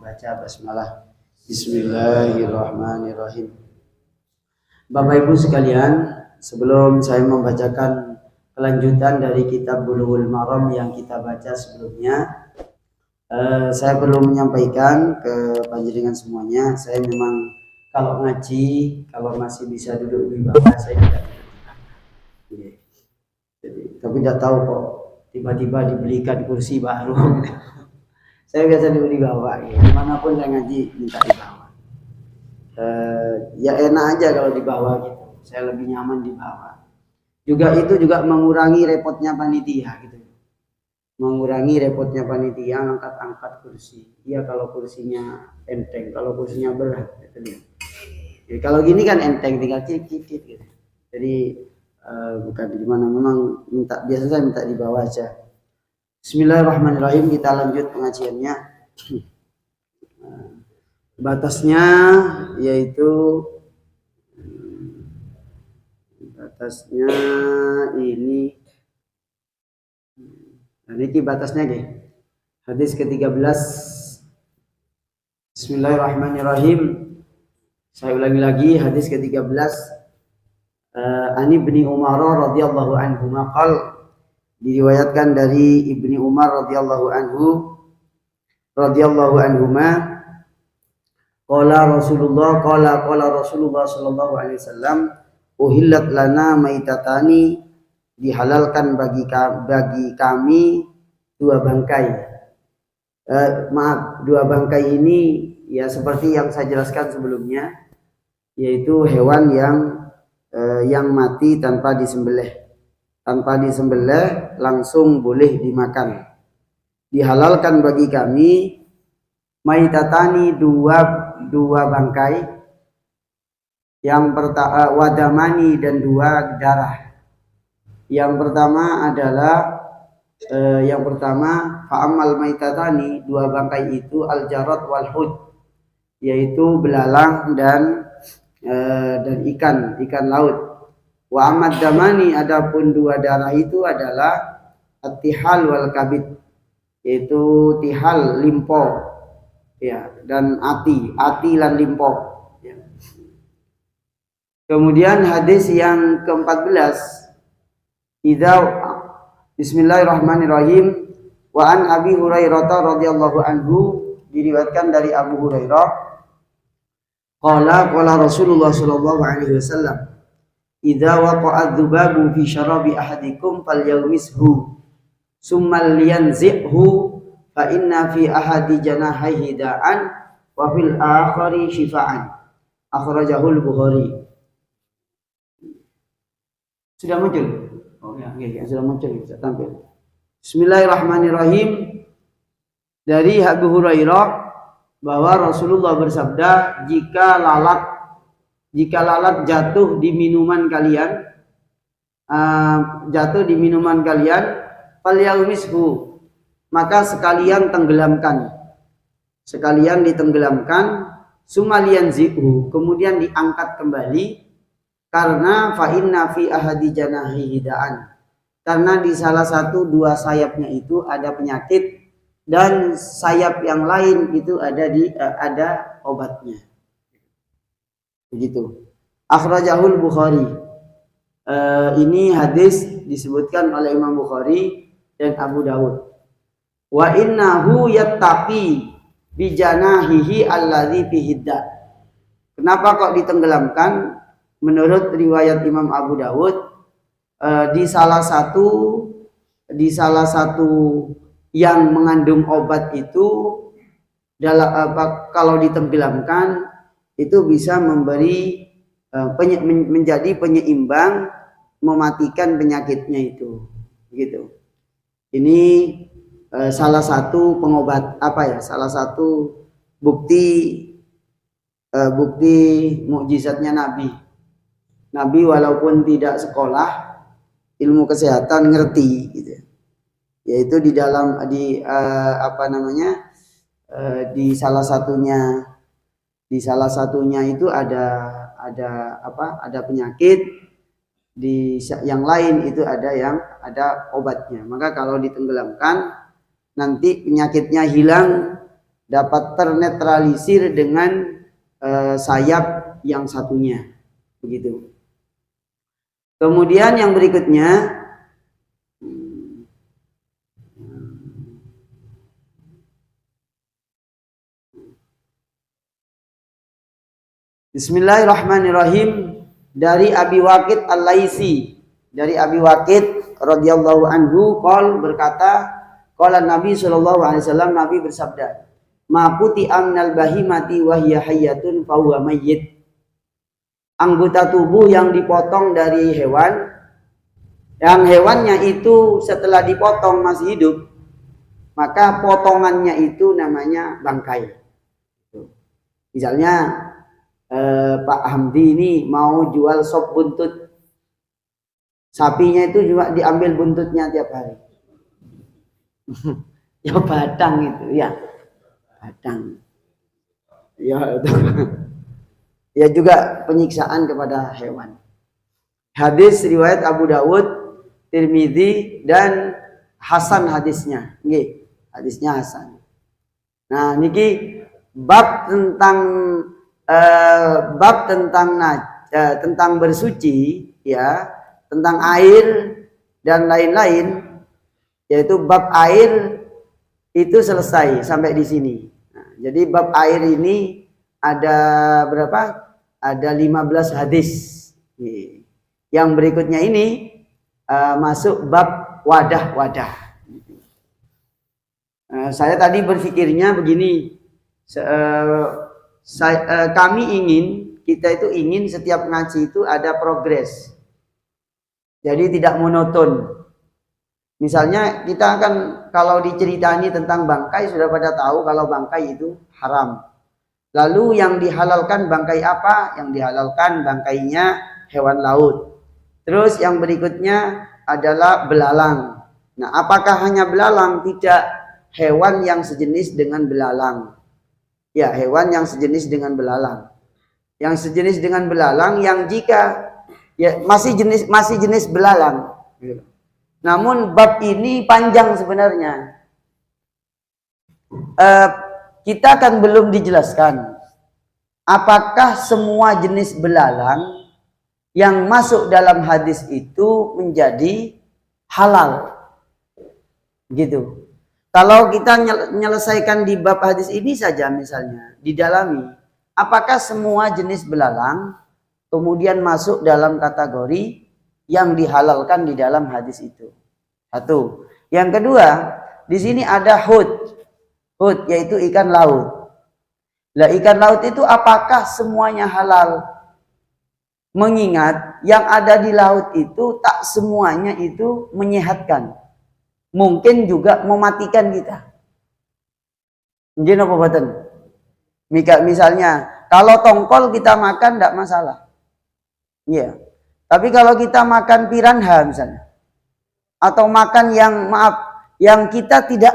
membaca basmalah. Bismillahirrahmanirrahim. Bapak Ibu sekalian, sebelum saya membacakan kelanjutan dari kitab Bulughul Maram yang kita baca sebelumnya, saya perlu menyampaikan ke panjenengan semuanya, saya memang kalau ngaji, kalau masih bisa duduk di bawah, saya tidak. Tapi tidak tahu kok tiba-tiba dibelikan kursi baru. Saya biasa duduk di bawah, ya. Dimanapun saya ngaji minta di bawah. Ya enak aja kalau di bawah gitu. Saya lebih nyaman di bawah. Juga itu juga mengurangi repotnya panitia gitu. Mengurangi repotnya panitia angkat-angkat kursi. Ya kalau kursinya enteng, kalau kursinya berat gitu. Jadi, kalau gini kan enteng, tinggal cicit gitu. Jadi bukan di mana, memang minta, biasa saya minta di bawah aja. Bismillahirrahmanirrahim, kita lanjut pengajiannya. Batasnya yaitu ini, nah ini batasnya deh. Hadis ke-13. Bismillahirrahmanirrahim. Saya ulangi lagi, hadis ke-13. Ani Ibni Umar radhiyallahu anhu maqal, diriwayatkan dari Ibni Umar radhiyallahu anhuma, qala Rasulullah sallallahu alaihi wasallam, uhillat lana maitatani, dihalalkan bagi kami dua bangkai. Dua bangkai ini ya seperti yang saya jelaskan sebelumnya, yaitu hewan yang mati tanpa disembelih langsung boleh dimakan. Dihalalkan bagi kami maitatani, dua bangkai, yang pertama wadamani, dan dua darah. Yang pertama fa'amal maitatani, dua bangkai itu al-jarad wal hud, yaitu belalang dan ikan laut. Wa amad damani, adapun dua darah itu adalah at-tihal wal kabid, yaitu tihal, limpo, ya, dan ati lan limpo, ya. Kemudian hadis yang ke-14, Bismillahirrahmanirrahim. Wa an Abi Hurairah radhiyallahu anhu, diriwayatkan dari Abu Hurairah, qala Rasulullah sallallahu alaihi wasallam, idza waqa'a dzubabu fi syarabi ahadikum falyawmishu summa liyanzihhu fa inna fi ahadi janahihi da'an wa fil akhari shifaan, akhrajahul Bukhari. Sudah muncul? Oh ya, sudah muncul, bisa tampil. Bismillahirrahmanirrahim. Dari Abu Hurairah bahwa Rasulullah bersabda, jika lalat jatuh di minuman kalian, falyaumishu, maka sekalian ditenggelamkan, sumalian zihu, kemudian diangkat kembali, karena fa inna fi ahadi janahihi da'an, karena di salah satu dua sayapnya itu ada penyakit, dan sayap yang lain itu ada obatnya. Begitu. Akhrajahul Bukhari. Ini hadis disebutkan oleh Imam Bukhari dan Abu Dawud. Wa innahu yattaqi bi janahihi alladzi fihi da'. Kenapa kok ditenggelamkan? Menurut riwayat Imam Abu Dawud, di salah satu yang mengandung obat itu kalau ditenggelamkan itu bisa menjadi penyeimbang, mematikan penyakitnya itu, gitu. Ini salah satu pengobat, salah satu bukti mukjizatnya Nabi walaupun tidak sekolah ilmu kesehatan ngerti, gitu. Yaitu di salah satunya itu ada penyakit, di yang lain itu ada obatnya. Maka kalau ditenggelamkan nanti penyakitnya hilang dapat ternetralisir dengan sayap yang satunya, begitu. Kemudian yang berikutnya, Bismillahirrahmanirrahim, dari Abi Waqid Al-Laitsi, dari Abi Waqid radhiyallahu anhu berkata, qala Nabi sallallahu alaihi wasallam, Nabi bersabda, ma puti amnal bahimati wa hiya hayyatun fa huwa mayyit. Anggota tubuh yang dipotong dari hewan, yang hewannya itu setelah dipotong masih hidup, maka potongannya itu namanya bangkai. Misalnya Pak Hamdi ini mau jual sop buntut, sapinya itu juga diambil buntutnya tiap hari. Ya batang itu, ya batang. Ya itu. Ya juga penyiksaan kepada hewan. Hadis riwayat Abu Dawud, Tirmidzi dan Hasan hadisnya. Nggih, hadisnya Hasan. Nah, niki bab tentang bersuci, ya, tentang air dan lain-lain, yaitu bab air itu selesai sampai di sini. Nah, jadi bab air ini ada berapa? Ada 15 hadis. Yang berikutnya ini masuk bab wadah-wadah. Saya tadi berpikirnya begini, kita itu ingin setiap ngaji itu ada progres, jadi tidak monoton. Misalnya kita akan, kalau diceritani tentang bangkai, sudah pada tahu kalau bangkai itu haram. Lalu yang dihalalkan bangkai apa? Yang dihalalkan bangkainya hewan laut. Terus yang berikutnya adalah belalang. Nah, apakah hanya belalang? Tidak, hewan yang sejenis dengan belalang. Ya, hewan yang sejenis dengan belalang. Yang sejenis dengan belalang yang jika ya masih jenis belalang. Namun bab ini panjang sebenarnya. Kita kan belum dijelaskan apakah semua jenis belalang yang masuk dalam hadis itu menjadi halal. Gitu. Kalau kita menyelesaikan di bab hadis ini saja, misalnya didalami, apakah semua jenis belalang kemudian masuk dalam kategori yang dihalalkan di dalam hadis itu? Satu. Yang kedua, di sini ada hud, yaitu ikan laut. Lah, ikan laut itu apakah semuanya halal? Mengingat yang ada di laut itu tak semuanya itu menyehatkan. Mungkin juga mematikan kita. Mungkin apa badan? Misalnya, kalau tongkol kita makan tidak masalah. Iya. Tapi kalau kita makan piranha misalnya, atau makan yang kita tidak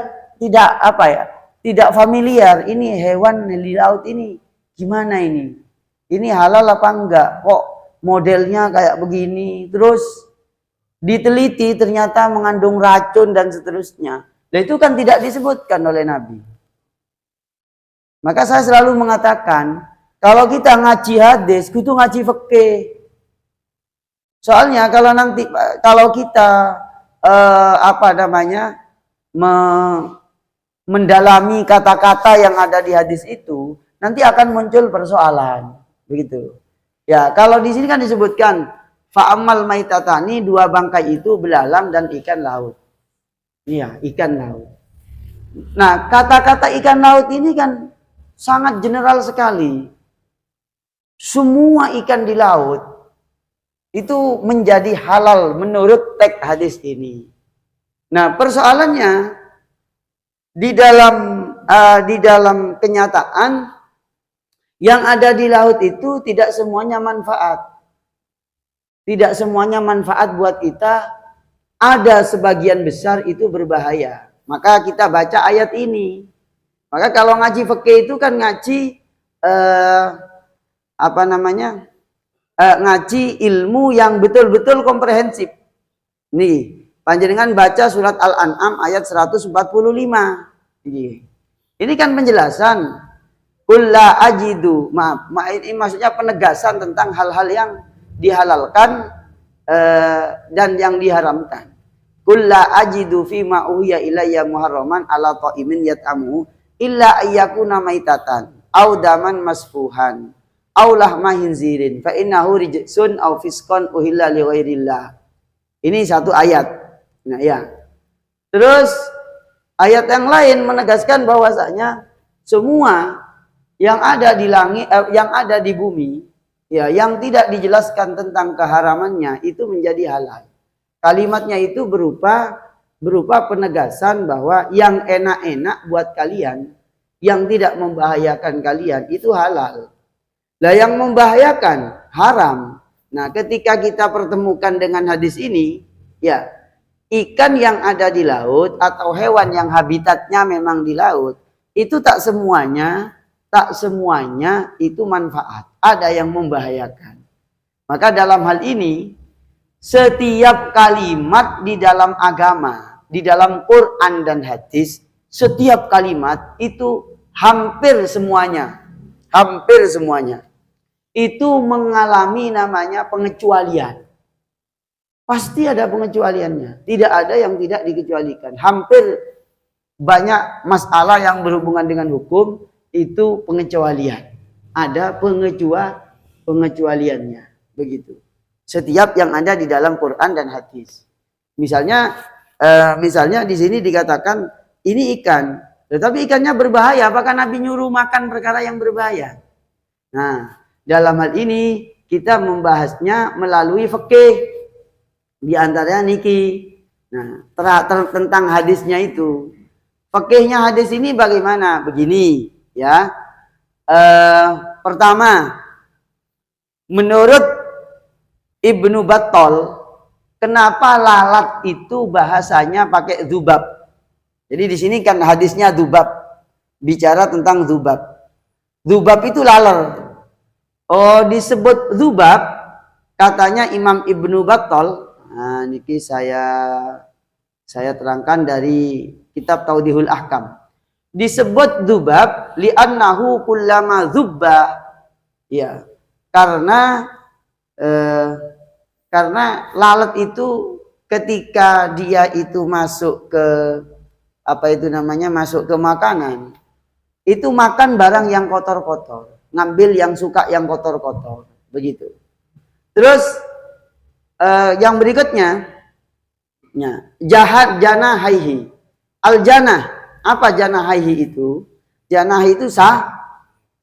familiar, ini hewan di laut ini gimana ini? Ini halal apa enggak? Kok modelnya kayak begini? Terus diteliti ternyata mengandung racun dan seterusnya. Nah, itu kan tidak disebutkan oleh Nabi. Maka saya selalu mengatakan, kalau kita ngaji hadis, itu ngaji fikih. Soalnya kalau kita mendalami kata-kata yang ada di hadis itu, nanti akan muncul persoalan, begitu. Ya, kalau di sini kan disebutkan fa'amal maitatani, dua bangkai itu belalang dan ikan laut. Iya, ikan laut. Nah, kata-kata ikan laut ini kan sangat general sekali. Semua ikan di laut itu menjadi halal menurut teks hadis ini. Nah, persoalannya di dalam kenyataan yang ada di laut itu tidak semuanya manfaat. Tidak semuanya manfaat buat kita. Ada sebagian besar itu berbahaya. Maka kita baca ayat ini. Maka kalau ngaji fikih itu kan ngaji ngaji ilmu yang betul-betul komprehensif. Nih, panjenengan baca surat Al-An'am ayat 145. Ini kan penjelasan. Kulla ajidu, ini maksudnya penegasan tentang hal-hal yang dihalalkan dan yang diharamkan. Kulla ajidu fima uhiya ilayya muharraman ala ta'imin yat'amu illa ayyakuna maitatan au daman masfuhan au lahma hinzirin fa innahu rijsun au fiskon uhilla li ghairillah. Ini satu ayat. Nah ya. Terus ayat yang lain menegaskan bahwasanya semua yang ada di langit, yang ada di bumi, ya, yang tidak dijelaskan tentang keharamannya itu menjadi halal. Kalimatnya itu berupa penegasan bahwa yang enak-enak buat kalian, yang tidak membahayakan kalian itu halal. Lah yang membahayakan haram. Nah, ketika kita pertemukan dengan hadis ini, ya, ikan yang ada di laut atau hewan yang habitatnya memang di laut, itu tak semuanya itu manfaat. Ada yang membahayakan. Maka dalam hal ini, setiap kalimat di dalam agama, di dalam Quran dan hadis, setiap kalimat itu hampir semuanya itu mengalami namanya pengecualian. Pasti ada pengecualiannya. Tidak ada yang tidak dikecualikan. Hampir banyak masalah yang berhubungan dengan hukum itu pengecualian. Ada pengecualiannya. Begitu. Setiap yang ada di dalam Quran dan hadis. Misalnya di sini dikatakan ini ikan. Tetapi ikannya berbahaya. Apakah Nabi nyuruh makan perkara yang berbahaya? Nah, dalam hal ini kita membahasnya melalui fikih. Di antaranya niki. Nah, tentang hadisnya itu. Fikihnya hadis ini bagaimana? Begini, ya. Pertama, menurut Ibnu Battal, kenapa lalat itu bahasanya pakai dzubab? Jadi di sini kan hadisnya dzubab, bicara tentang dzubab. Dzubab itu laler. Oh, disebut dzubab, katanya Imam Ibnu Battal. Nah, niki saya terangkan dari kitab Taudihul Ahkam. Disebut dzubab li'annahu kullama dzubba. Ya, karena lalat itu ketika dia itu masuk ke masuk ke makanan, itu makan barang yang kotor-kotor, ngambil yang suka yang kotor-kotor, begitu. Terus yang berikutnya, jahat janah haihi. Al janah, apa janah haihi itu? Janah itu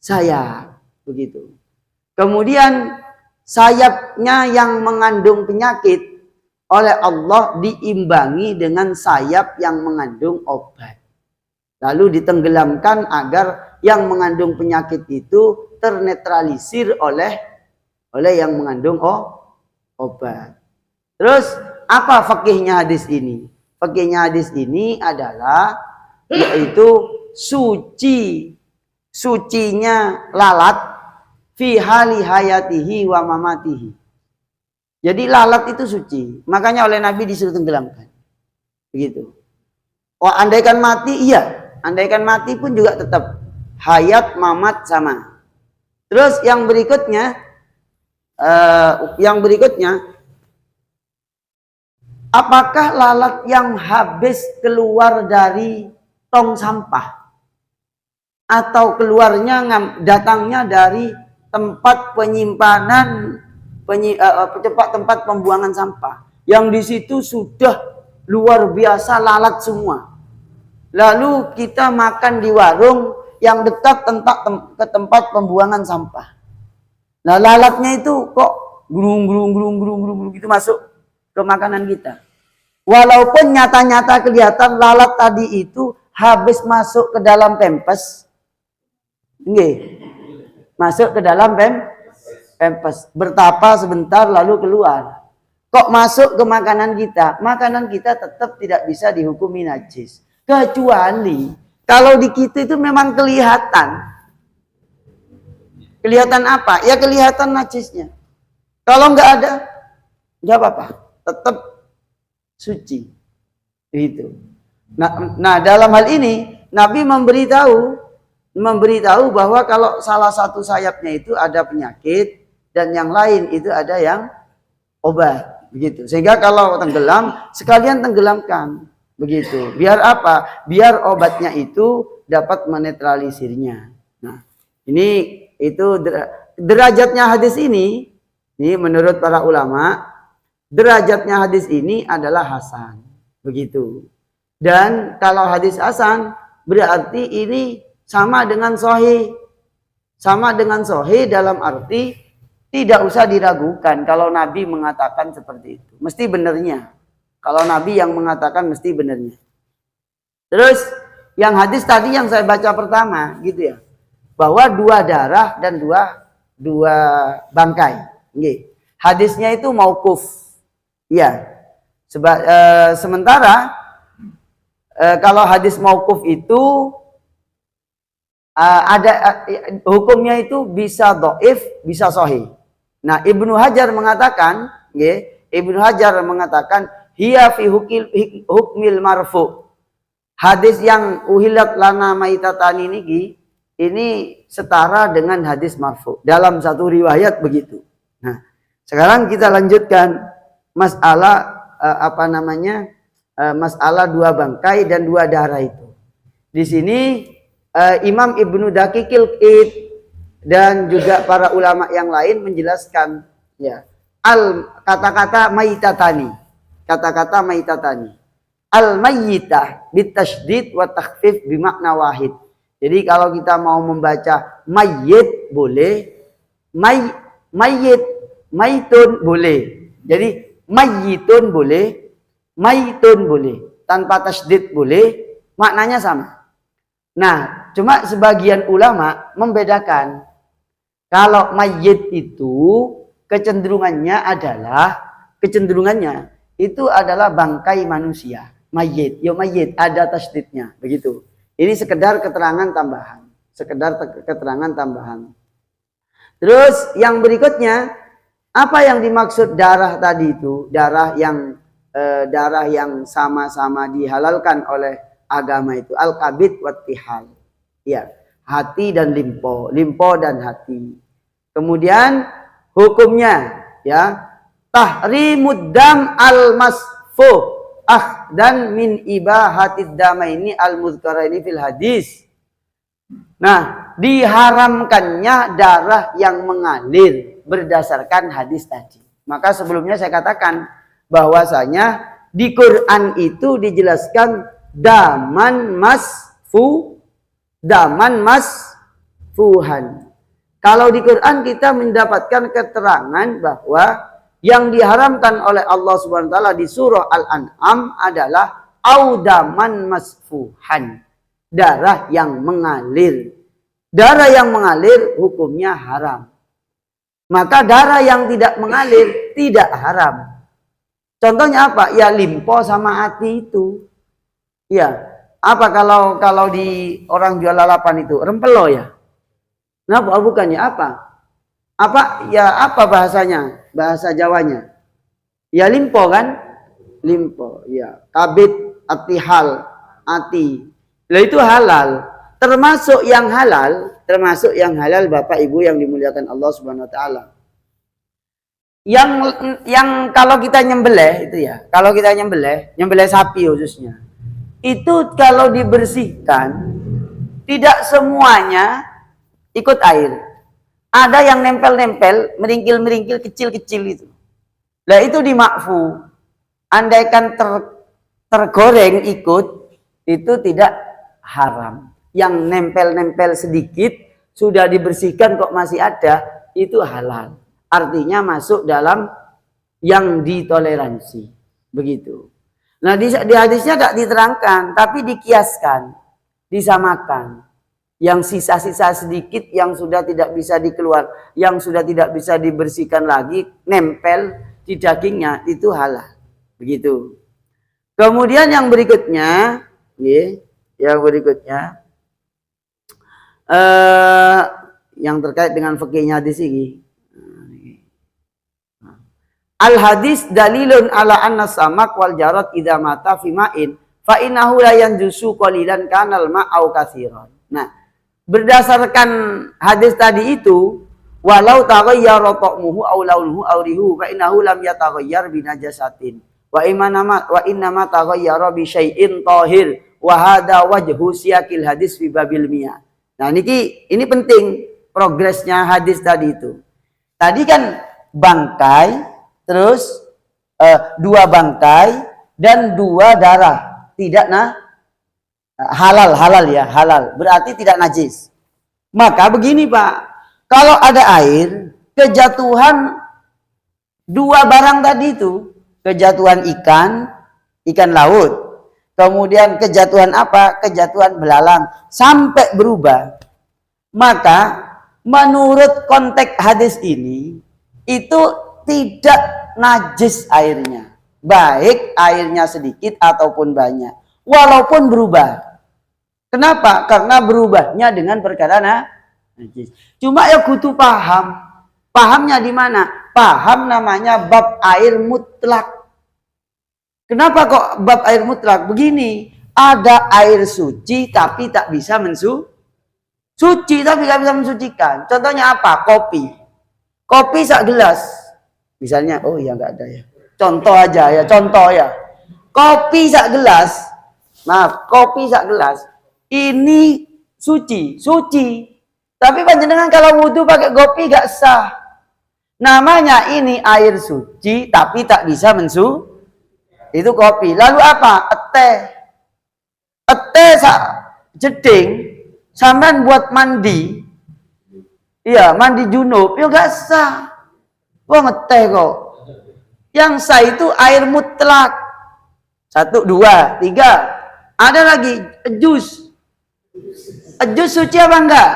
sayap, begitu. Kemudian sayapnya yang mengandung penyakit oleh Allah diimbangi dengan sayap yang mengandung obat. Lalu ditenggelamkan agar yang mengandung penyakit itu ternetralisir oleh yang mengandung obat. Terus apa fikihnya hadis ini? Fikihnya hadis ini adalah yaitu sucinya lalat fi hali hayatihi wa mamatihi. Jadi lalat itu suci, makanya oleh Nabi disuruh tenggelamkan. Begitu. Oh, andaikan mati, iya. Andaikan mati pun juga tetap hayat, mamat sama. Terus yang berikutnya, apakah lalat yang habis keluar dari tong sampah atau datangnya dari tempat penyimpanan, tempat pembuangan sampah yang di situ sudah luar biasa lalat semua, lalu kita makan di warung yang dekat ke tempat pembuangan sampah. Nah, lalatnya itu kok grung gitu masuk ke makanan kita. Walaupun nyata-nyata kelihatan lalat tadi itu habis masuk ke dalam pempes. Nggih. Masuk ke dalam pempes. Bertapa sebentar lalu keluar. Kok masuk ke makanan kita? Makanan kita tetap tidak bisa dihukumi najis. Kecuali kalau di kita itu memang kelihatan. Kelihatan apa? Ya kelihatan najisnya. Kalau nggak ada, nggak apa-apa. Tetap suci. Itu. Nah, dalam hal ini Nabi memberitahu bahwa kalau salah satu sayapnya itu ada penyakit dan yang lain itu ada yang obat, begitu. Sehingga kalau tenggelam sekalian tenggelamkan, begitu. Biar apa? Biar obatnya itu dapat menetralisirnya. Nah, ini itu derajatnya hadis ini menurut para ulama, derajatnya hadis ini adalah hasan, begitu. Dan kalau hadis hasan berarti ini sama dengan sahih. Sama dengan sahih dalam arti tidak usah diragukan kalau Nabi mengatakan seperti itu. Mesti benernya. Kalau Nabi yang mengatakan mesti benernya. Terus yang hadis tadi yang saya baca pertama gitu ya. Bahwa 2 darah dan dua bangkai. Hadisnya itu mauquf. Ya. Sementara kalau hadis mauquf itu hukumnya itu bisa dhaif, bisa sahih. Nah, Ibnu Hajar mengatakan, hiya fi hukmil marfu. Hadis yang uhilat lana maitatani ini setara dengan hadis marfu dalam satu riwayat begitu. Nah, sekarang kita lanjutkan masalah masalah 2 bangkai dan 2 darah itu. Di sini Imam Ibnu Daqiqil Id dan juga para ulama yang lain menjelaskan ya kata-kata maitatani. Kata-kata maitatani. Al mayyitah bitasydid wa takhfif bimakna wahid. Jadi kalau kita mau membaca mayyit boleh, maitun boleh. Jadi mayyitun boleh, maitun boleh. Tanpa tasydid boleh, maknanya sama. Nah, cuma sebagian ulama membedakan. Kalau mayyit itu kecenderungannya itu adalah bangkai manusia. Mayyit, mayyit ada tasydidnya, begitu. Ini sekedar keterangan tambahan, Terus yang berikutnya, apa yang dimaksud darah tadi itu? Darah yang sama-sama dihalalkan oleh agama itu, al-kabid wattihal. Ya, hati dan limpo dan hati. Kemudian hukumnya ya, tahrimud dam al-masfuh dan min ibahatid damaini al-muzkaraini fil hadis. Nah, diharamkannya darah yang mengalir berdasarkan hadis tadi. Maka sebelumnya saya katakan bahwasanya di Quran itu dijelaskan daman masfuhan. Kalau di Quran kita mendapatkan keterangan bahwa yang diharamkan oleh Allah Subhanahu wa taala di surah Al-An'am adalah audaman masfuhan, darah yang mengalir. Darah yang mengalir hukumnya haram. Maka darah yang tidak mengalir tidak haram. Contohnya apa? Ya limpo sama hati itu. Ya, apa kalau di orang jual lalapan itu rempelo ya? Nah, bukannya apa? Apa ya, apa bahasanya? Bahasa Jawanya. Ya limpo kan? Limpo, ya. Kabid, attihal, ati. Lah itu halal. Termasuk yang halal Bapak Ibu yang dimuliakan Allah Subhanahu wa taala. Yang kalau kita nyembelih itu ya, kalau kita nyembelih sapi khususnya. Itu kalau dibersihkan tidak semuanya ikut air. Ada yang nempel-nempel, meringkil-meringkil kecil-kecil itu. Lah itu dimakfu. Andaikan tergoreng ikut, itu tidak haram. Yang nempel-nempel sedikit sudah dibersihkan kok masih ada, itu halal. Artinya masuk dalam yang ditoleransi. Begitu. Nah di hadisnya tidak diterangkan, tapi dikiaskan, disamakan. Yang sisa-sisa sedikit yang sudah tidak bisa dikeluar, yang sudah tidak bisa dibersihkan lagi, nempel di dagingnya, itu halal. Begitu. Kemudian yang berikutnya, yang terkait dengan fikihnya hadis ini. Al hadis dalilun ala anna samak wal jarat idza mata fi ma'in fa innahu la yanjusu qalilan kanal ma'au katsiran. Nah, berdasarkan hadis tadi itu, walau taghayyara ta'muhu aw launuhu aw rihu fa innahu lam yataghayyar bi najasatin. Wa innama taghayyara bi syai'in tahir wa hadha wajhu siyaqil hadis fi babil miyah. Nah, ini penting progresnya hadis tadi itu. Tadi kan bangkai, terus 2 bangkai dan 2 darah. Tidak halal ya, halal. Berarti tidak najis. Maka begini Pak, kalau ada air, kejatuhan 2 barang tadi itu, kejatuhan ikan laut, kemudian kejatuhan apa? Kejatuhan belalang, sampai berubah. Maka menurut konteks hadis ini, itu tidak najis airnya. Baik airnya sedikit ataupun banyak. Walaupun berubah. Kenapa? Karena berubahnya dengan perkara najis. Cuma ya kudu paham. Pahamnya di mana? Paham namanya bab air mutlak. Kenapa kok bab air mutlak? Begini, ada air suci tapi tak bisa suci tapi tak bisa mensucikan. Contohnya apa? Kopi. Kopi sak gelas. Misalnya, oh iya nggak ada ya. Contoh aja ya, contoh ya. Kopi sak gelas. Maaf, kopi sak gelas. Ini suci. Tapi panjenengan kalau wudhu pakai kopi gak sah. Namanya ini air suci tapi tak bisa itu kopi. Lalu apa? Teh sak jeding sampean buat mandi. Iya, mandi junub, ya gak sah. Wah, ngeteh kok. Yang sah itu air mutlak. 1, 2, 3. Ada lagi jus. Jus suci apa enggak?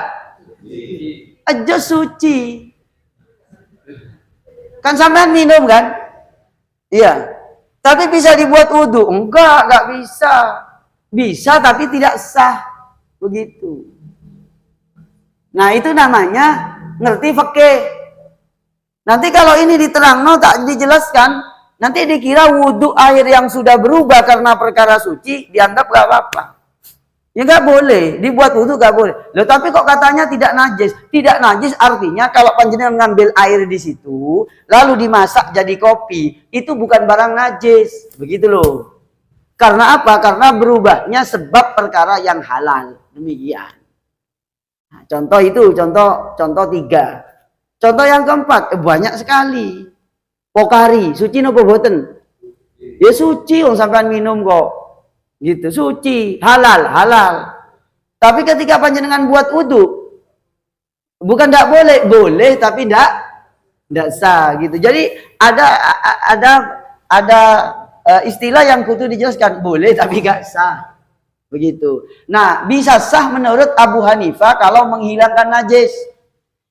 Jus suci. Kan sampean minum kan? Iya. Tapi bisa dibuat wudhu? Enggak bisa. Bisa tapi tidak sah. Begitu. Nah, itu namanya ngerti fikih. Nanti kalau ini diterangno tak dijelaskan, nanti dikira wudhu air yang sudah berubah karena perkara suci dianggap gak apa-apa. Ya nggak boleh, dibuat wudhu nggak boleh. Loh, tapi kok katanya tidak najis? Tidak najis artinya kalau panjenengan ngambil air di situ, lalu dimasak jadi kopi, itu bukan barang najis, begitu loh. Karena apa? Karena berubahnya sebab perkara yang halal. Demikian. Nah, contoh itu, contoh 3. Contoh yang keempat, banyak sekali. Pokari, suci nopo boten? Ya suci, wong sampean minum kok. Gitu, suci, halal. Tapi ketika panjenengan buat wudhu, bukan tidak boleh tapi tidak sah gitu. Jadi ada istilah yang kudu dijelaskan, boleh tapi gak sah. Begitu. Nah, bisa sah menurut Abu Hanifah kalau menghilangkan najis.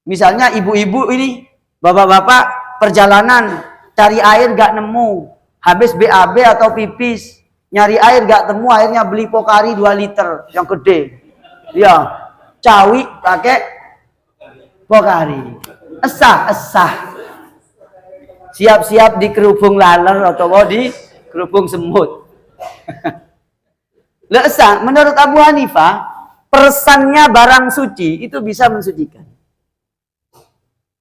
Misalnya ibu-ibu ini, bapak-bapak perjalanan cari air gak nemu, habis BAB atau pipis. Nyari air gak temu, akhirnya beli Pokari 2 liter yang gede. Ya, cawi pakai Pokari. Esah. Siap-siap di kerubung laler atau di kerubung semut. Esah, menurut Abu Hanifah, persannya barang suci itu bisa mensucikan.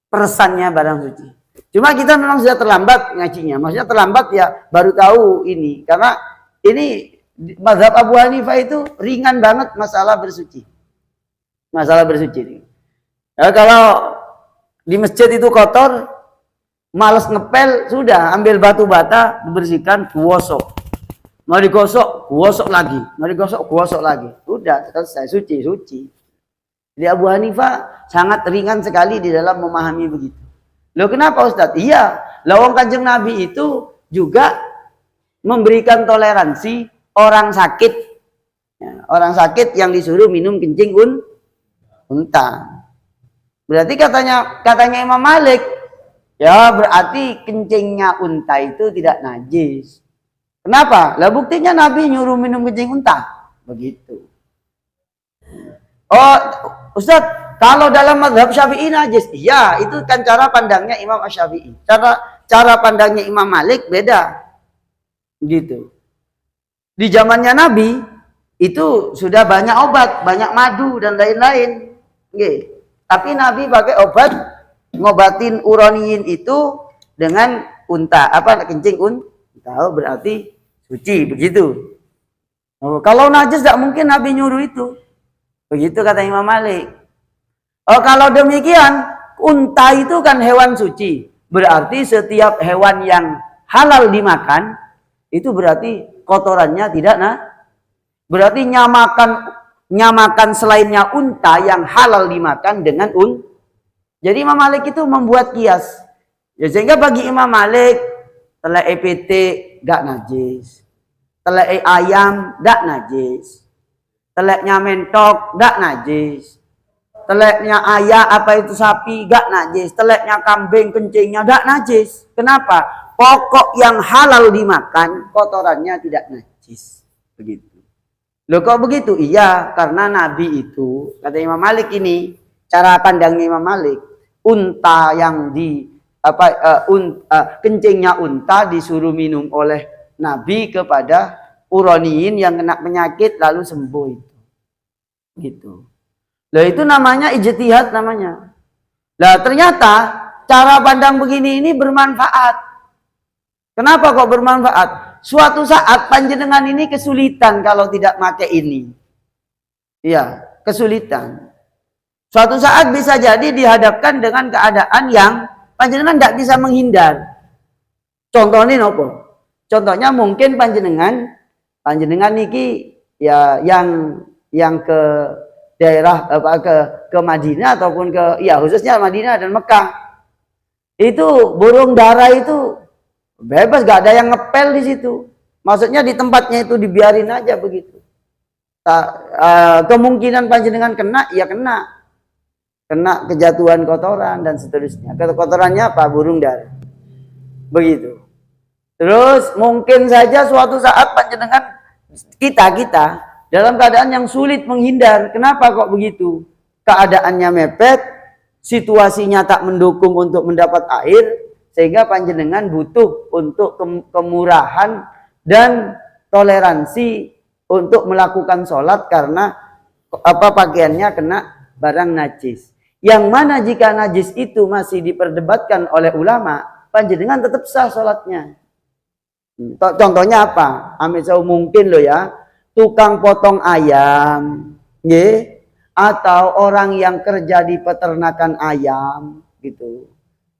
Persannya barang suci. Cuma kita memang sudah terlambat ngajinya. Maksudnya terlambat ya baru tahu ini. Karena ini mazhab Abu Hanifah itu ringan banget masalah bersuci. Masalah bersuci. Ya, kalau di masjid itu kotor, malas ngepel, sudah ambil batu bata, dibersihkan, gosok. Mau digosok, gosok lagi. Mau digosok, gosok lagi. Sudah selesai, suci. Jadi Abu Hanifah sangat ringan sekali di dalam memahami begitu. Loh kenapa Ustaz? Iya, lawang Kanjeng Nabi itu juga memberikan toleransi orang sakit. Ya, orang sakit yang disuruh minum kencing unta. Berarti katanya Imam Malik, ya berarti kencingnya unta itu tidak najis. Kenapa? Lah buktinya Nabi nyuruh minum kencing unta. Begitu. Oh, Ustaz, kalau dalam mazhab Syafi'i najis. Iya, itu kan cara pandangnya Imam Syafi'i. Cara pandangnya Imam Malik beda. Gitu. Di zamannya Nabi itu sudah banyak obat, banyak madu dan lain-lain. Nggih. Tapi Nabi pakai obat ngobatin uroniin itu dengan unta, kencing unta. Oh, berarti suci begitu. Oh, kalau najis tidak mungkin Nabi nyuruh itu. Begitu kata Imam Malik. Oh, kalau demikian, unta itu kan hewan suci. Berarti setiap hewan yang halal dimakan itu berarti kotorannya tidak berarti nyamakan selainnya unta yang halal dimakan dengan Jadi Imam Malik itu membuat kias. Ya, sehingga bagi Imam Malik telek EPT gak najis. Telek ayam gak najis. Teleknya mentok gak najis. Teleknya ayam sapi gak najis. Teleknya kambing kencingnya gak najis. Kenapa? Pokok yang halal dimakan, kotorannya tidak najis. Begitu. Loh kok begitu? Iya, karena Nabi itu, kata Imam Malik ini, cara pandangnya Imam Malik, unta yang kencingnya unta disuruh minum oleh Nabi kepada uroniin yang kena penyakit lalu sembuh itu. Gitu. Loh itu namanya ijtihad namanya. Lah ternyata cara pandang begini ini bermanfaat. Kenapa kok bermanfaat? Suatu saat panjenengan ini kesulitan kalau tidak pakai ini. Iya, kesulitan. Suatu saat bisa jadi dihadapkan dengan keadaan yang panjenengan tidak bisa menghindar. Contohnya apa? Contohnya mungkin panjenengan niki ya yang ke daerah ke Madinah ataupun khususnya Madinah dan Mekah. Itu burung dara itu bebas, gak ada yang ngepel di situ. Maksudnya di tempatnya itu dibiarin aja begitu. Kemungkinan panjenengan kena, ya kena kejatuhan kotoran dan seterusnya. Kotorannya apa? Burung dara. Begitu. Terus mungkin saja suatu saat panjenengan kita dalam keadaan yang sulit menghindar. Kenapa kok begitu? Keadaannya mepet, situasinya tak mendukung untuk mendapat air. Sehingga panjenengan butuh untuk kemurahan dan toleransi untuk melakukan sholat karena pakaiannya kena barang najis. Yang mana jika najis itu masih diperdebatkan oleh ulama, panjenengan tetap sah sholatnya. Contohnya apa? Mungkin loh ya, tukang potong ayam, atau orang yang kerja di peternakan ayam, gitu.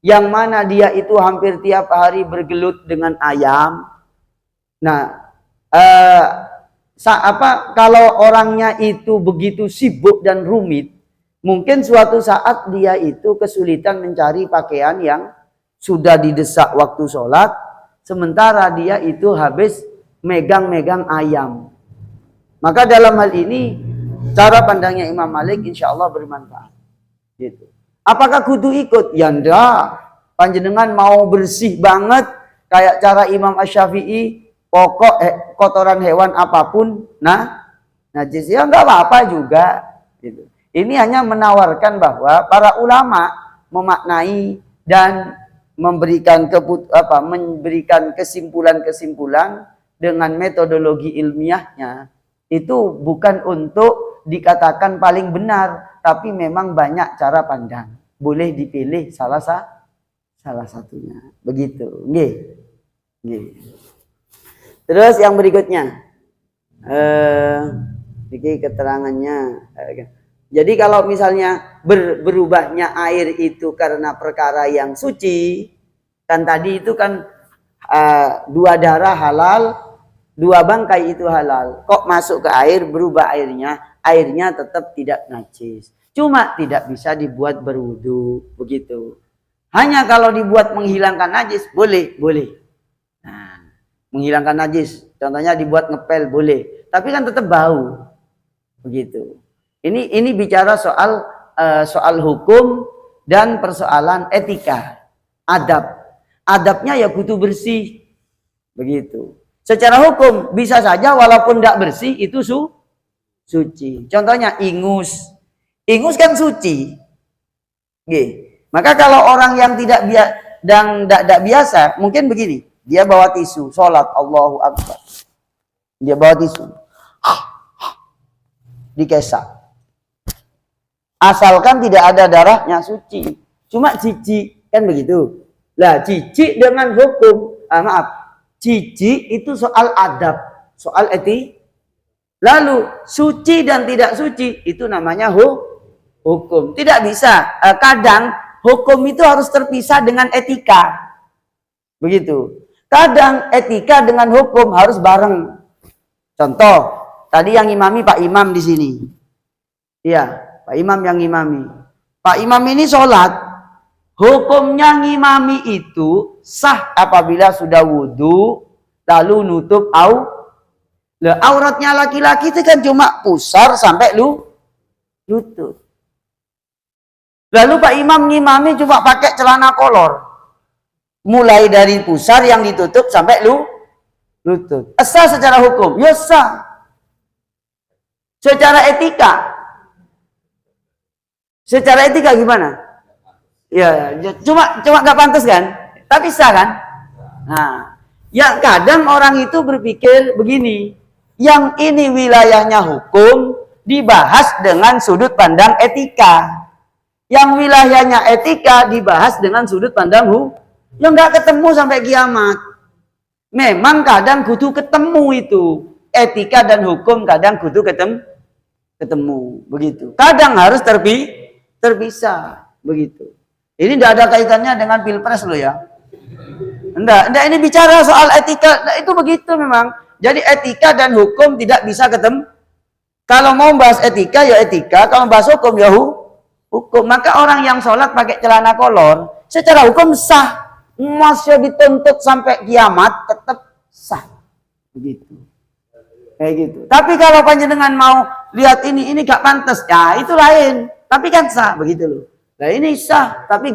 Yang mana dia itu hampir tiap hari bergelut dengan ayam. Nah, kalau orangnya itu begitu sibuk dan rumit, mungkin suatu saat dia itu kesulitan mencari pakaian yang sudah didesak waktu sholat, sementara dia itu habis megang-megang ayam. Maka dalam hal ini, cara pandangnya Imam Malik insya Allah bermanfaat. Gitu. Apakah kudu ikut? Ya enggak. Panjenengan mau bersih banget kayak cara Imam Asy-Syafi'i, pokok kotoran hewan apapun najis, ya enggak apa-apa juga gitu. Ini hanya menawarkan bahwa para ulama memaknai dan memberikan kesimpulan-kesimpulan dengan metodologi ilmiahnya itu bukan untuk dikatakan paling benar, tapi memang banyak cara pandang. Boleh dipilih salah satunya. Begitu. Nggih. Terus yang berikutnya. Ini keterangannya. Jadi kalau misalnya berubahnya air itu karena perkara yang suci, kan tadi itu kan 2 darah halal, 2 bangkai itu halal. Kok masuk ke air, berubah airnya tetap tidak najis. Cuma tidak bisa dibuat berwudu, begitu. Hanya kalau dibuat menghilangkan najis, boleh. Nah, menghilangkan najis, contohnya dibuat ngepel, boleh. Tapi kan tetap bau, begitu. Ini bicara soal hukum dan persoalan etika, adabnya ya kudu bersih, begitu. Secara hukum bisa saja walaupun tidak bersih itu suci. Contohnya ingus kan suci. Maka kalau orang yang tidak biasa, mungkin begini, dia bawa tisu, sholat, Allahu Akbar. Dia bawa tisu. Dikesak. Asalkan tidak ada darahnya suci. Cuma cici, kan begitu. Lah cici dengan hukum, maaf. Cici itu soal adab, soal etik. Lalu suci dan tidak suci itu namanya hukum. Tidak bisa. Kadang hukum itu harus terpisah dengan etika. Begitu. Kadang etika dengan hukum harus bareng. Contoh, tadi yang imami Pak Imam di sini. Iya, Pak Imam yang imami. Pak Imam ini sholat. Hukumnya ngimami itu sah apabila sudah wudhu, lalu nutup auratnya laki-laki itu kan cuma pusar sampai lutut. Lalu Pak Imam ngimami cuma pakai celana kolor. Mulai dari pusar yang ditutup sampai lutut. Sah secara hukum? Ya sah. Secara etika? Secara etika gimana? Ya, cuma nggak pantas kan? Tapi sah kan? Nah, ya kadang orang itu berpikir begini, yang ini wilayahnya hukum dibahas dengan sudut pandang etika. Yang wilayahnya etika dibahas dengan sudut pandang hukum. Yang nggak ketemu sampai kiamat. Memang kadang kudu ketemu itu. Etika dan hukum kadang kudu ketemu. Begitu. Kadang harus terpisah. Begitu. Ini tidak ada kaitannya dengan pilpres loh ya. Enggak, ini bicara soal etika. Nah, itu begitu memang. Jadi etika dan hukum tidak bisa ketemu. Kalau mau bahas etika ya etika, kalau bahas hukum ya hukum. Maka orang yang sholat pakai celana kolor, secara hukum sah. Masih dituntut sampai kiamat tetap sah. Begitu. Kayak gitu. Tapi kalau panjenengan mau lihat ini gak pantas, ya itu lain. Tapi kan sah, begitu loh. Nah ini sah, tapi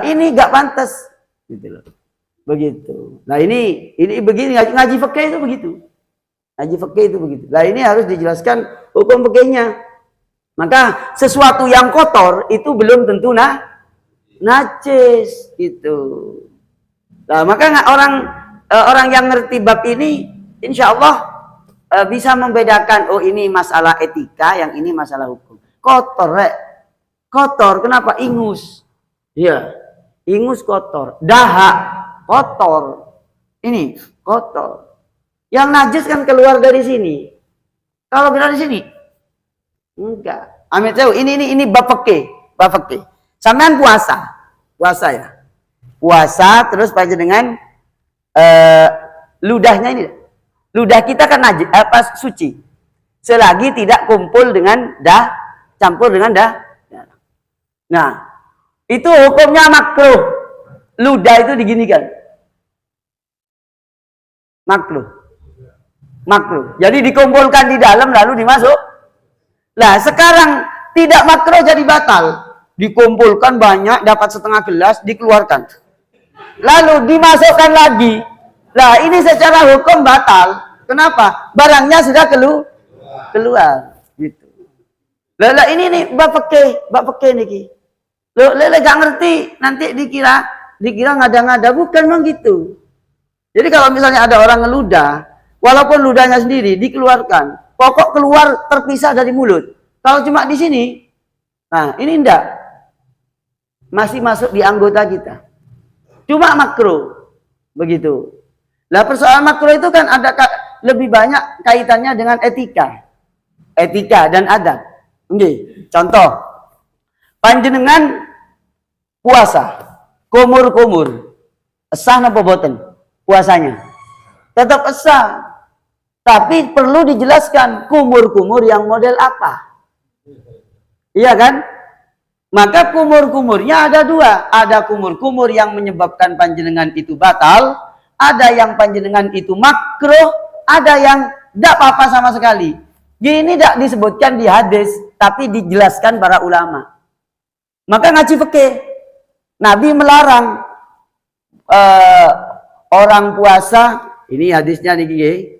ini gak pantas, gitu loh. Begitu. Nah ini begini, ngaji fikih itu begitu. Ngaji fikih itu begitu. Nah ini harus dijelaskan hukum fikihnya. Maka sesuatu yang kotor itu belum tentu najis gitu. Nah maka orang yang ngerti bab ini, insya Allah bisa membedakan. Oh ini masalah etika, yang ini masalah hukum. Kotor, kotor. Kenapa? Ingus. Iya, ingus kotor. Dahak kotor. Ini kotor. Yang najis kan keluar dari sini. Kalau keluar dari sini, enggak. Amit tahu. Ini bab fikih, bab fikih. Sampean puasa ya. Puasa terus panjenengan ludahnya ini. Ludah kita kan najis, suci. Selagi tidak kumpul dengan campur dengan Nah, itu hukumnya makruh. Ludah itu diginikan. Makruh. Jadi dikumpulkan di dalam lalu dimasuk. Nah, sekarang tidak makruh jadi batal. Dikumpulkan banyak, dapat setengah gelas, dikeluarkan. Lalu dimasukkan lagi. Nah, ini secara hukum batal. Kenapa? Barangnya sudah keluar. Gitu. Lah ini nih bab fikih niki. Lele gak ngerti, nanti dikira ngada-ngada, bukan memang gitu. Jadi kalau misalnya ada orang ngeludah, walaupun ludahnya sendiri dikeluarkan, pokok keluar terpisah dari mulut. Kalau cuma di sini, nah ini enggak, masih masuk di anggota kita. Cuma makruh, begitu. Lah persoalan makruh itu kan ada lebih banyak kaitannya dengan etika dan adab. Oke, contoh, panjenengan puasa, kumur, sah napa boten puasanya? Tetap sah. Tapi perlu dijelaskan kumur yang model apa. Iya kan? Maka kumur-kumurnya ada dua. Ada kumur yang menyebabkan panjenengan itu batal. Ada yang panjenengan itu makruh. Ada yang tidak apa-apa sama sekali. Gini tidak disebutkan di hadis. Tapi dijelaskan para ulama. Maka ngaji fikih. Nabi melarang orang puasa. Ini hadisnya nih.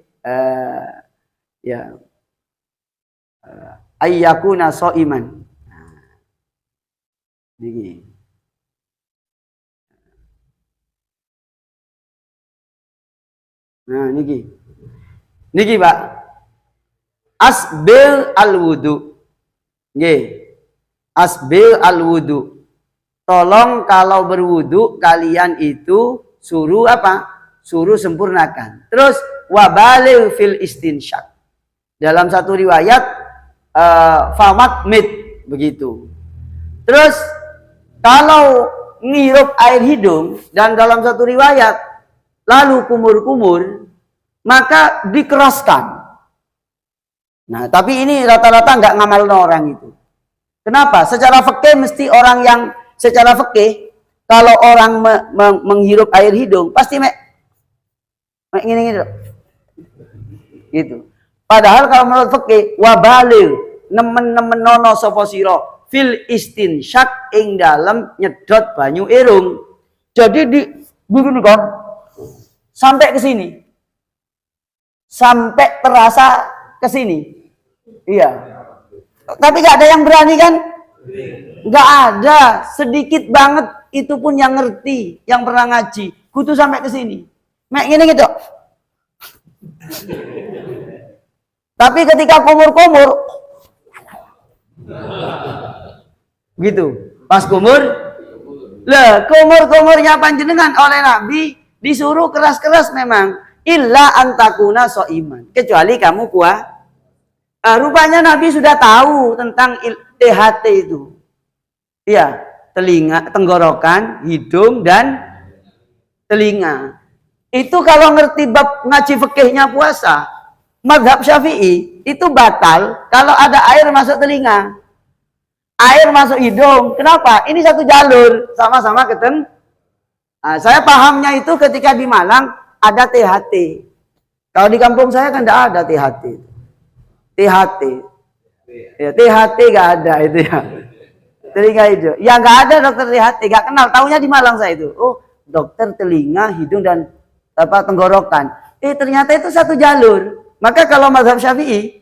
Ayyakuna so'iman. Begini. Nah, niki. Niki Pak. Asbil al-wudu. Nggih. Asbil al-wudu. Tolong kalau berwudu kalian itu suruh apa? Suruh sempurnakan. Terus wabaligh fil istinsyak. Dalam satu riwayat famat mit begitu. Terus kalau ngirup air hidung dan dalam satu riwayat lalu kumur-kumur maka dikeraskan. Nah, tapi ini rata-rata nggak ngamalin orang itu. Kenapa? Secara fikih mesti orang yang secara fikih kalau orang menghirup air hidung pasti gini gitu. Padahal kalau menurut fikih wabalil nemen-nemen nono sapa sira fil istinsyak ing dalem nyedot banyu irung. Jadi di begini kan sampai ke sini. Sampai terasa ke sini. Iya. Tapi gak ada yang berani kan? Gak ada. Sedikit banget itu pun yang ngerti, yang pernah ngaji. Kudu sampai ke sini. Gini gitu. Tapi ketika kumur-kumur gitu. Pas kumur, lah kumur-kumurnya panjenengan oleh Nabi disuruh keras-keras memang. Illa antakuna so'iman. Kecuali kamu kuat. Rupanya Nabi sudah tahu tentang THT itu. Iya, telinga, tenggorokan, hidung dan telinga. Itu kalau ngerti bab ngaji fikihnya puasa, mazhab Syafi'i itu batal kalau ada air masuk telinga. Air masuk hidung. Kenapa? Ini satu jalur, sama-sama ketemu. Nah, saya pahamnya itu ketika di Malang ada THT. Kalau di kampung saya kan tidak ada THT. THT. Ya, THT gak ada itu ya. Telinga hidung. Ya gak ada dokter THT, gak kenal. Taunya di Malang saya itu. Oh, dokter telinga, hidung dan tenggorokan. Ternyata itu satu jalur. Maka kalau mazhab Syafi'i,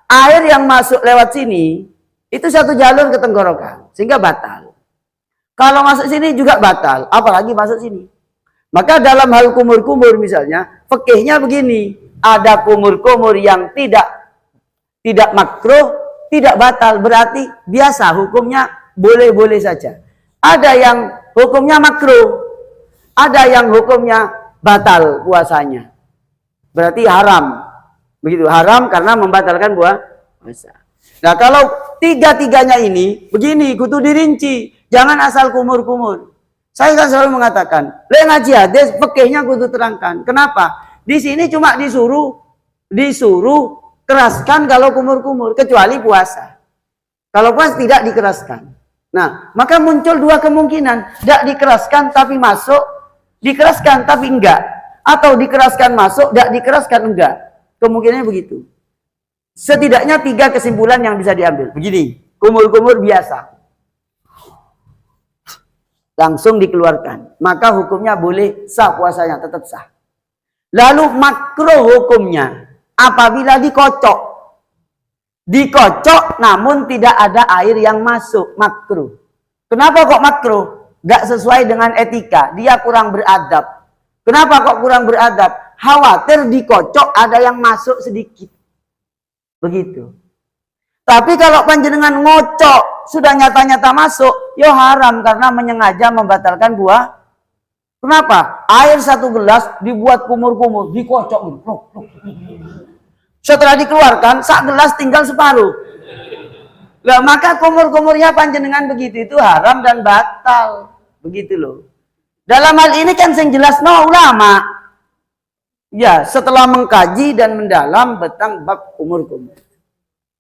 air yang masuk lewat sini itu satu jalur ke tenggorokan, sehingga batal. Kalau masuk sini juga batal, apalagi masuk sini. Maka dalam hal kumur-kumur misalnya, fikihnya begini, ada kumur-kumur yang tidak makruh, tidak batal, berarti biasa hukumnya boleh-boleh saja. Ada yang hukumnya makruh, ada yang hukumnya batal puasanya. Berarti haram. Begitu, haram karena membatalkan puasa. Nah, kalau tiga-tiganya ini begini, kudu dirinci, jangan asal kumur-kumur. Saya kan selalu mengatakan, le ngaji hadis, fikihnya kudu terangkan. Kenapa? Di sini cuma disuruh keraskan kalau kumur-kumur, kecuali puasa. Kalau puasa tidak dikeraskan. Nah, maka muncul dua kemungkinan, tidak dikeraskan tapi masuk, dikeraskan tapi enggak, atau dikeraskan masuk, tidak dikeraskan enggak. Kemungkinannya begitu. Setidaknya tiga kesimpulan yang bisa diambil. Begini, kumur-kumur biasa. Langsung dikeluarkan. Maka hukumnya boleh sah puasanya, tetap sah. Lalu makruh hukumnya apabila dikocok. Dikocok namun tidak ada air yang masuk, makruh. Kenapa kok makruh? Gak sesuai dengan etika, dia kurang beradab. Kenapa kok kurang beradab? Khawatir dikocok ada yang masuk sedikit. Begitu. Tapi kalau panjenengan ngocok sudah nyata-nyata masuk, ya haram karena menyengaja membatalkan buah. Kenapa? Air satu gelas dibuat kumur-kumur, dikocok. Setelah dikeluarkan, sak gelas tinggal separuh. Lah maka kumur-kumurnya panjenengan begitu itu haram dan batal. Begitu loh. Dalam hal ini kan yang jelas no ulama. Ya, setelah mengkaji dan mendalam tentang bab kumur-kumur.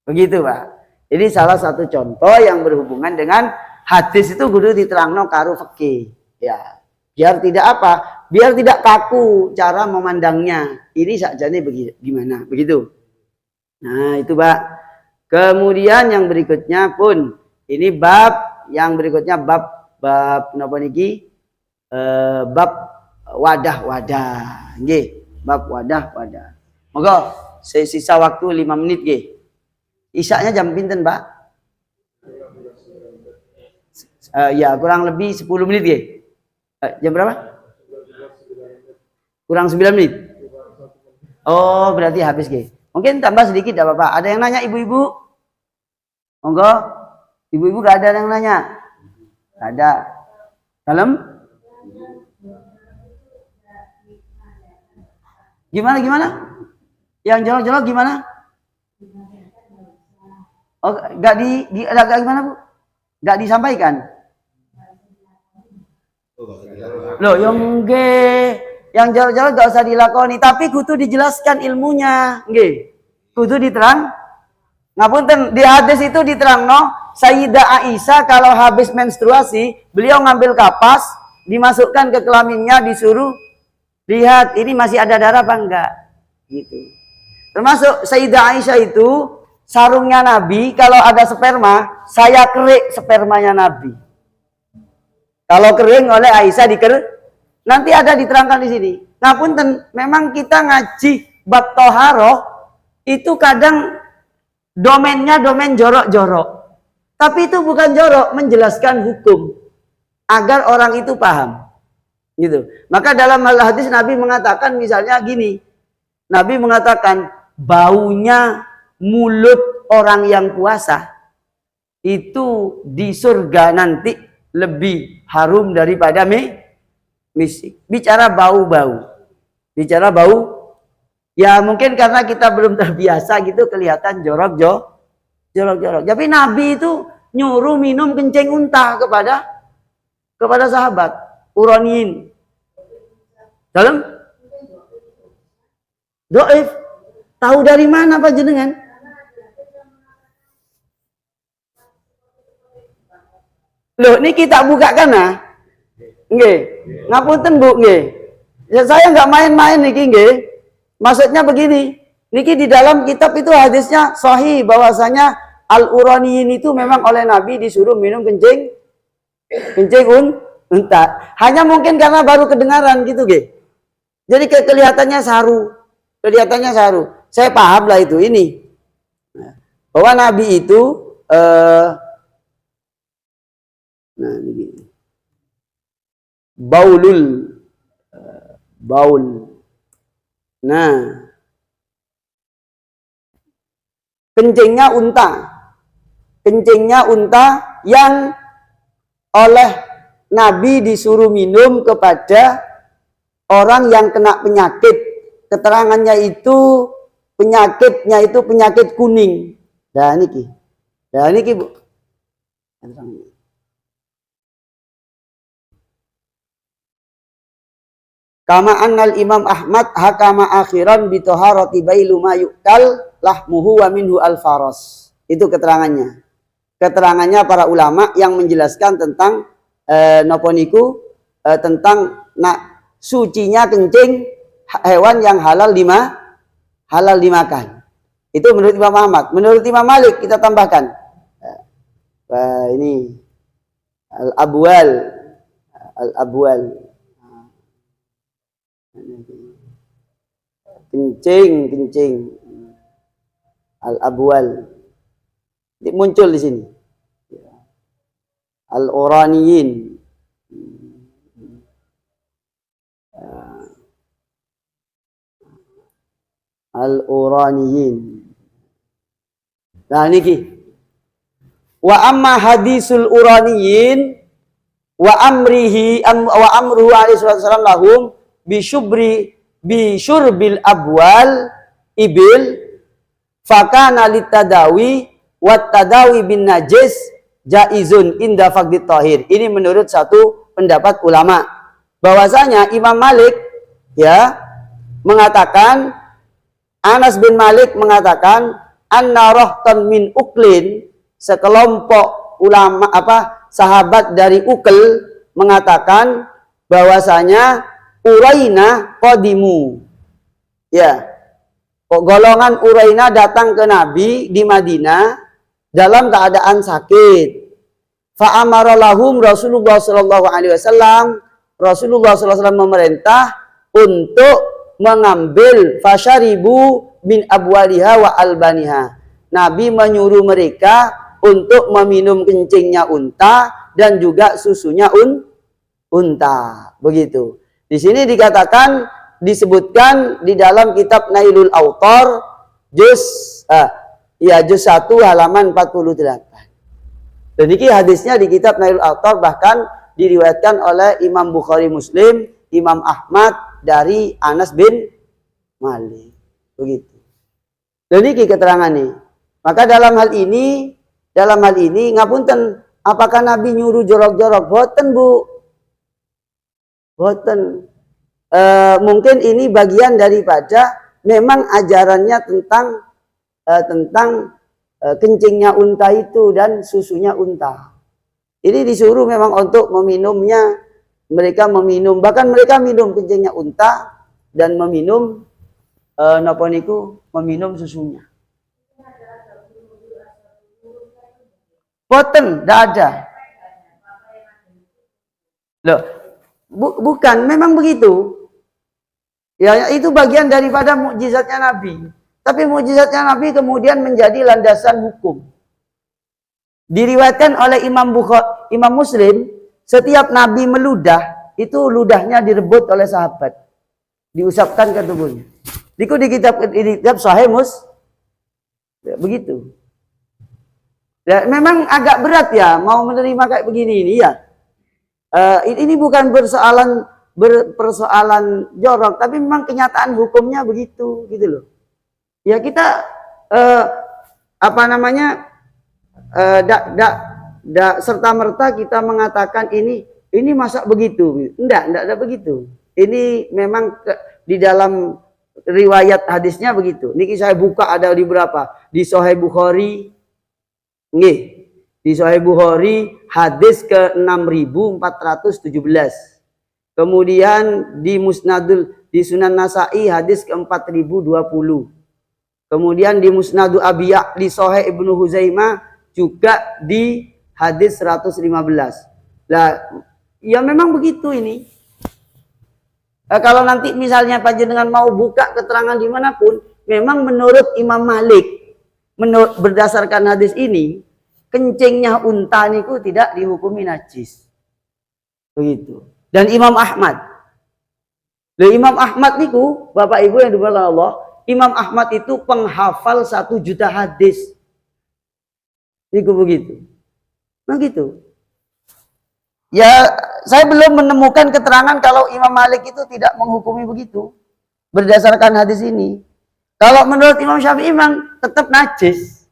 Begitu, Pak. Jadi salah satu contoh yang berhubungan dengan hadis itu kudu diterangno karo fikih. Ya, biar tidak apa? Biar tidak kaku cara memandangnya. Ini sakjane gimana? Begitu. Nah, itu, Pak. Kemudian yang berikutnya pun ini bab yang berikutnya bab napa niki? Bab wadah-wadah. Nggih, bab wadah-wadah. Moga sisa waktu 5 menit nggih. Isaknya jam pinten, Pak? Ya, kurang lebih 10 menit nggih. Jam berapa? Kurang 9 menit. Oh, berarti habis, Ki. Mungkin tambah sedikit enggak apa-apa. Ada yang nanya ibu-ibu? Monggo. Ibu-ibu gak ada yang nanya? Gak ada. Dalam? Gimana? Yang jorok-jorok gimana? Oh, gak gimana, Bu? Gak disampaikan? Loh, yang jorok-jorok gak usah dilakoni, tapi kudu dijelaskan ilmunya, nggih. Kudu diterang. Ngapunten, di hadis itu diterang, no? Sayyidah Aisyah kalau habis menstruasi, beliau ngambil kapas, dimasukkan ke kelaminnya, disuruh lihat ini masih ada darah apa enggak, gitu. Termasuk Sayyidah Aisyah itu sarungnya Nabi, kalau ada sperma, saya kerik spermanya Nabi. Kalau kering oleh Aisyah diker, nanti ada diterangkan di sini. Ngapunten, memang kita ngaji bab toharoh itu kadang domainnya domain jorok-jorok. Tapi itu bukan jorok, menjelaskan hukum agar orang itu paham. Gitu. Maka dalam hal hadis Nabi mengatakan misalnya gini. Nabi mengatakan baunya mulut orang yang puasa itu di surga nanti lebih harum daripada misik. Bicara bau-bau. Bicara bau. Ya mungkin karena kita belum terbiasa gitu kelihatan jorok-jorok. Tapi Nabi itu nyuruh minum kencing unta kepada sahabat Uraniin. Dalam doif. Tahu dari mana Pak jenengan? Loh, ini kita buka kana? Nggih. Ngapunten Bu, nggih. Ya saya nggak main-main niki nggih. Maksudnya begini. Niki di dalam kitab itu hadisnya sahih bahwasanya Al-Uraniyin itu memang oleh Nabi disuruh minum kencing unta. Hanya mungkin karena baru kedengaran gitu, Ge. Jadi kelihatannya saru. Saya paham lah itu ini. Bahwa Nabi itu baul. Nah, kencingnya unta yang oleh Nabi disuruh minum kepada orang yang kena penyakit. Keterangannya itu penyakitnya itu penyakit kuning. Dan niki Bu. Kama annal Imam Ahmad hakama akhiran bi taharati bailu ma yu'kal lahmuhu wa minhu al-faras. Itu keterangannya. Keterangannya para ulama yang menjelaskan tentang tentang sucinya kencing hewan yang halal dimakan. Itu menurut Imam Ahmad. Menurut Imam Malik kita tambahkan. Ini al-abwal. Kencing al-abwal muncul di sini. Al-Uraniyin nah niki wa amma hadisul uraniyin wa amruhu alaihi wasallam lahum bisyurbil abwal ibil fakana litadawi wat tadawi bin najis jaizun inda faqdit tahir. Ini menurut satu pendapat ulama bahwasanya Imam Malik ya mengatakan, Anas bin Malik mengatakan anna rahtan min uklin, sekelompok ulama sahabat dari Ukl mengatakan bahwasanya Uraina qadimu. Ya. Golongan Uraina datang ke Nabi di Madinah dalam keadaan sakit. Fa amara lahum Rasulullah sallallahu alaihi wasallam. Rasulullah sallallahu alaihi wasallam memerintah untuk mengambil fasyaribu min abwaliha wa albaniha. Nabi menyuruh mereka untuk meminum kencingnya unta dan juga susunya unta. Begitu. Di sini dikatakan disebutkan di dalam kitab Nailul Autor juz 1 halaman 48. Dan ini hadisnya di kitab Nailul Autor, bahkan diriwayatkan oleh Imam Bukhari Muslim, Imam Ahmad dari Anas bin Malik. Begitu. Dan ini keterangan nih. Maka dalam hal ini ngapunten, apakah Nabi nyuruh jorok-jorok? Boten, Bu. Boten. Mungkin ini bagian daripada memang ajarannya tentang kencingnya unta itu dan susunya unta. Ini disuruh memang untuk meminumnya. Mereka meminum, bahkan mereka minum kencingnya unta dan meminum meminum susunya. Boten, tidak ada. Loh, bukan, memang begitu. Ya, itu bagian daripada mukjizatnya Nabi. Tapi mukjizatnya Nabi kemudian menjadi landasan hukum. Diriwayatkan oleh Imam Muslim, setiap Nabi meludah, itu ludahnya direbut oleh sahabat. Diusapkan ke tubuhnya. Di kitab Sahih Muslim. Begitu. Ya, memang agak berat ya mau menerima kayak begini ini ya. Ini bukan persoalan jorok, tapi memang kenyataan hukumnya begitu, gitu loh. Ya kita serta merta kita mengatakan ini masa begitu? Enggak begitu. Ini memang di dalam riwayat hadisnya begitu. Niki saya buka ada di berapa? Di Sahih Bukhari. Nggih, di Sahih Bukhari hadis ke 6417. Kemudian di Sunan Nasa'i hadis ke 4020. Kemudian di Musnadu Abi Ya'la di Sahih Ibnu Huzaimah juga di hadis 115. Lah, ya memang begitu ini. Kalau nanti misalnya panjenengan mau buka keterangan dimanapun, memang menurut Imam Malik, berdasarkan hadis ini, kencingnya unta niku tidak dihukumi najis. Begitu. Dan Imam Ahmad. Imam Ahmad niku, Bapak Ibu yang dimuliakan Allah, Imam Ahmad itu penghafal 1 juta hadis. Niku begitu. Nah gitu. Ya, saya belum menemukan keterangan kalau Imam Malik itu tidak menghukumi begitu berdasarkan hadis ini. Kalau menurut Imam Syafi'i memang tetap najis,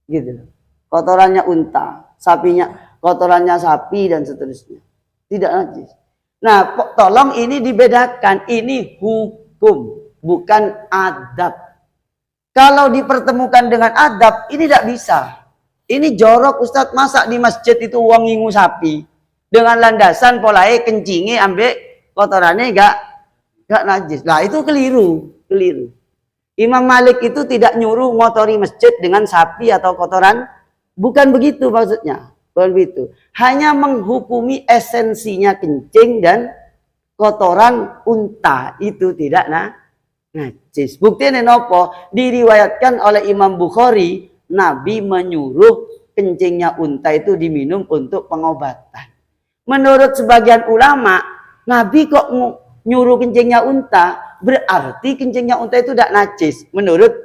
gitu. Kotorannya unta, kotorannya sapi dan seterusnya, tidak najis. Nah, tolong ini dibedakan, ini hukum, bukan adab. Kalau dipertemukan dengan adab, ini tidak bisa. Ini jorok, Ustadz, masa di masjid itu uang ngingu sapi dengan landasan polai kencingi ambek kotorannya gak najis. Nah, itu keliru. Imam Malik itu tidak nyuruh ngotori masjid dengan sapi atau kotoran. Bukan begitu maksudnya. Bukan begitu. Hanya menghukumi esensinya kencing dan kotoran unta. Itu tidak najis. Buktinya nopo? Diriwayatkan oleh Imam Bukhari, Nabi menyuruh kencingnya unta itu diminum untuk pengobatan. Menurut sebagian ulama, Nabi kok nyuruh kencingnya unta, berarti kencingnya unta itu tidak najis. Menurut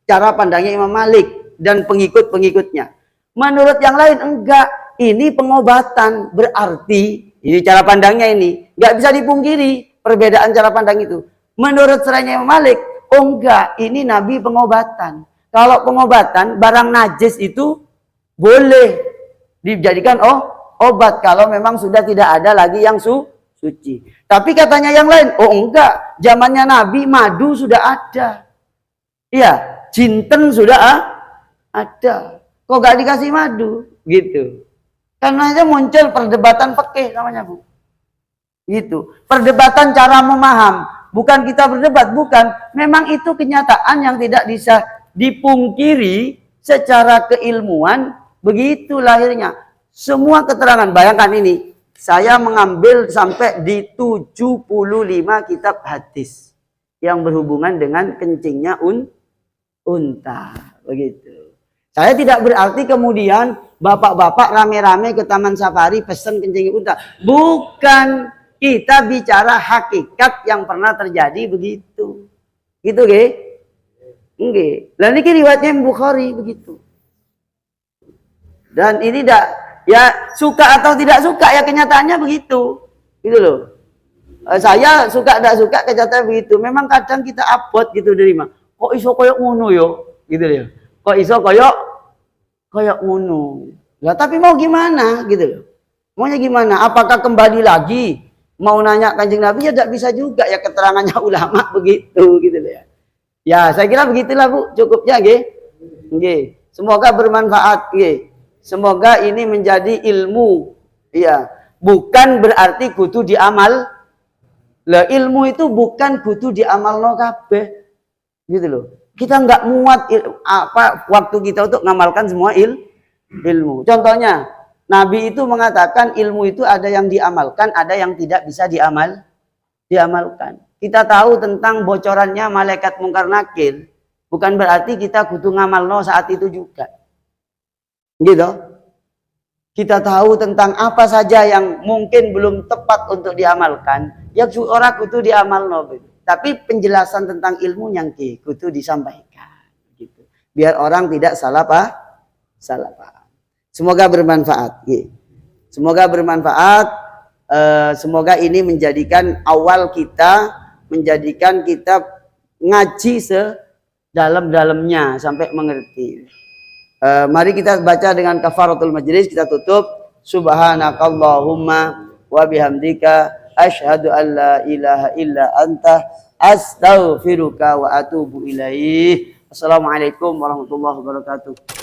cara pandangnya Imam Malik dan pengikut-pengikutnya. Menurut yang lain enggak, ini pengobatan. Berarti, ini cara pandangnya ini. Enggak bisa dipungkiri perbedaan cara pandang itu. Menurut seranya Imam Malik, oh enggak, ini Nabi pengobatan. Kalau pengobatan, barang najis itu boleh dijadikan obat kalau memang sudah tidak ada lagi yang suci. Tapi katanya yang lain, oh enggak, zamannya Nabi madu sudah ada. Iya, jinten sudah ada. Kok enggak dikasih madu? Gitu. Karena aja muncul perdebatan fikih namanya, Bu. Gitu. Perdebatan cara memaham. Bukan kita berdebat, bukan. Memang itu kenyataan yang tidak bisa dipungkiri secara keilmuan. Begitu lahirnya. Semua keterangan, bayangkan ini. Saya mengambil sampai di 75 kitab hadis yang berhubungan dengan kencingnya unta. Begitu. Saya tidak berarti kemudian bapak-bapak rame-rame ke Taman Safari pesen kencing unta. Bukan. Kita bicara hakikat yang pernah terjadi begitu. Gitu nggih? Nggih. Lah niki riwayatnya Bukhari begitu. Dan ini ya suka atau tidak suka ya kenyataannya begitu. Gitu loh. Saya suka tidak suka kenyataannya begitu. Memang kadang kita abot gitu dari mana. Kok iso koyok ngono yo? Gitu ya. Kok iso koyok ngono. Lah tapi mau gimana gitu loh. Maunya gimana? Apakah kembali lagi mau nanya Kanjeng Nabi ya tidak bisa juga ya, keterangannya ulama begitu gitu loh ya. Ya, saya kira begitulah Bu, cukupnya nggih. Nggih. Semoga bermanfaat nggih. Semoga ini menjadi ilmu. Iya, bukan berarti kudu diamal. Lah ilmu itu bukan kudu diamalno kabeh. Gitu loh. Kita nggak muat waktu kita untuk ngamalkan semua ilmu. Contohnya, Nabi itu mengatakan ilmu itu ada yang diamalkan, ada yang tidak bisa diamalkan. Kita tahu tentang bocorannya malaikat mungkar nakir, bukan berarti kita kudu ngamalno saat itu juga. Gitu. Kita tahu tentang apa saja yang mungkin belum tepat untuk diamalkan, ya orang kudu diamalno. Tapi penjelasan tentang ilmu yang kudu disampaikan. Gitu. Biar orang tidak salah paham. Semoga bermanfaat. Semoga bermanfaat. Semoga ini menjadikan awal kita, menjadikan kita ngaji sedalam-dalamnya sampai mengerti. Mari kita baca dengan kafaratul majlis. Kita tutup. Subhanakallahumma wa bihamdika asyhadu an la ilaha illa anta astaghfiruka wa atubu ilaih. Assalamualaikum warahmatullahi wabarakatuh.